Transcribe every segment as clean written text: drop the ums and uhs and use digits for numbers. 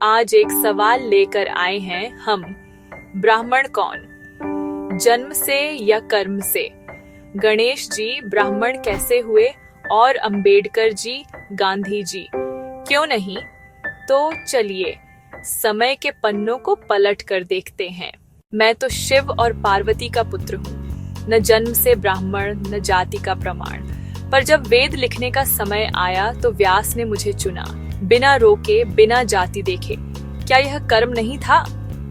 आज एक सवाल लेकर आए हैं हम। ब्राह्मण कौन, जन्म से या कर्म से? गणेश जी ब्राह्मण कैसे हुए और अंबेडकर जी, गांधी जी क्यों नहीं? तो चलिए समय के पन्नों को पलट कर देखते हैं। मैं तो शिव और पार्वती का पुत्र हूँ, न जन्म से ब्राह्मण न जाति का प्रमाण। पर जब वेद लिखने का समय आया तो व्यास ने मुझे चुना, बिना रोके बिना जाति देखे। क्या यह कर्म नहीं था?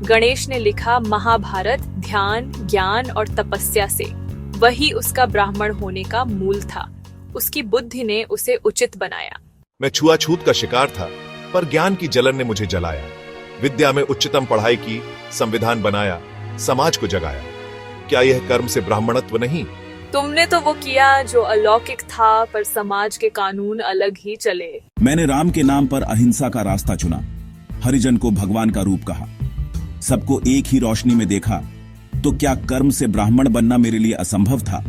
गणेश ने लिखा महाभारत ध्यान, ज्ञान और तपस्या से। वही उसका ब्राह्मण होने का मूल था। उसकी बुद्धि ने उसे उचित बनाया। मैं छुआछूत का शिकार था, पर ज्ञान की जलन ने मुझे जलाया। विद्या में उच्चतम पढ़ाई की, संविधान बनाया, समाज को जगाया। क्या यह कर्म से ब्राह्मणत्व नहीं? तुमने तो वो किया जो अलौकिक था, पर समाज के कानून अलग ही चले। मैंने राम के नाम पर अहिंसा का रास्ता चुना, हरिजन को भगवान का रूप कहा, सबको एक ही रोशनी में देखा। तो क्या कर्म से ब्राह्मण बनना मेरे लिए असंभव था?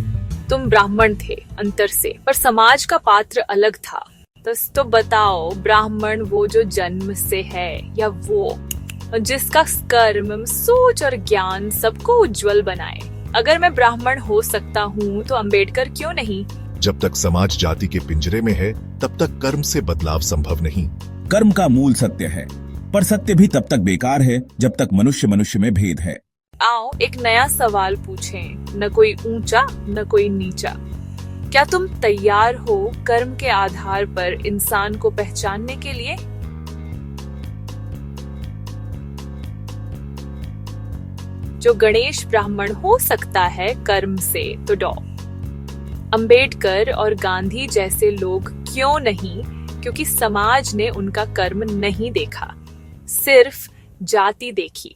तुम ब्राह्मण थे अंतर से, पर समाज का पात्र अलग था। तो बताओ, ब्राह्मण वो जो जन्म से है या वो जिसका कर्म, सोच और ज्ञान सबको उज्जवल बनाए? अगर मैं ब्राह्मण हो सकता हूँ तो अंबेडकर क्यों नहीं? जब तक समाज जाति के पिंजरे में है तब तक कर्म से बदलाव संभव नहीं। कर्म का मूल सत्य है, पर सत्य भी तब तक बेकार है जब तक मनुष्य मनुष्य में भेद है। आओ एक नया सवाल पूछें, न कोई ऊंचा न कोई नीचा। क्या तुम तैयार हो कर्म के आधार पर इंसान को पहचानने के लिए? जो गणेश ब्राह्मण हो सकता है कर्म से, तो डॉ अंबेडकर और गांधी जैसे लोग क्यों नहीं? क्योंकि समाज ने उनका कर्म नहीं देखा, सिर्फ जाति देखी।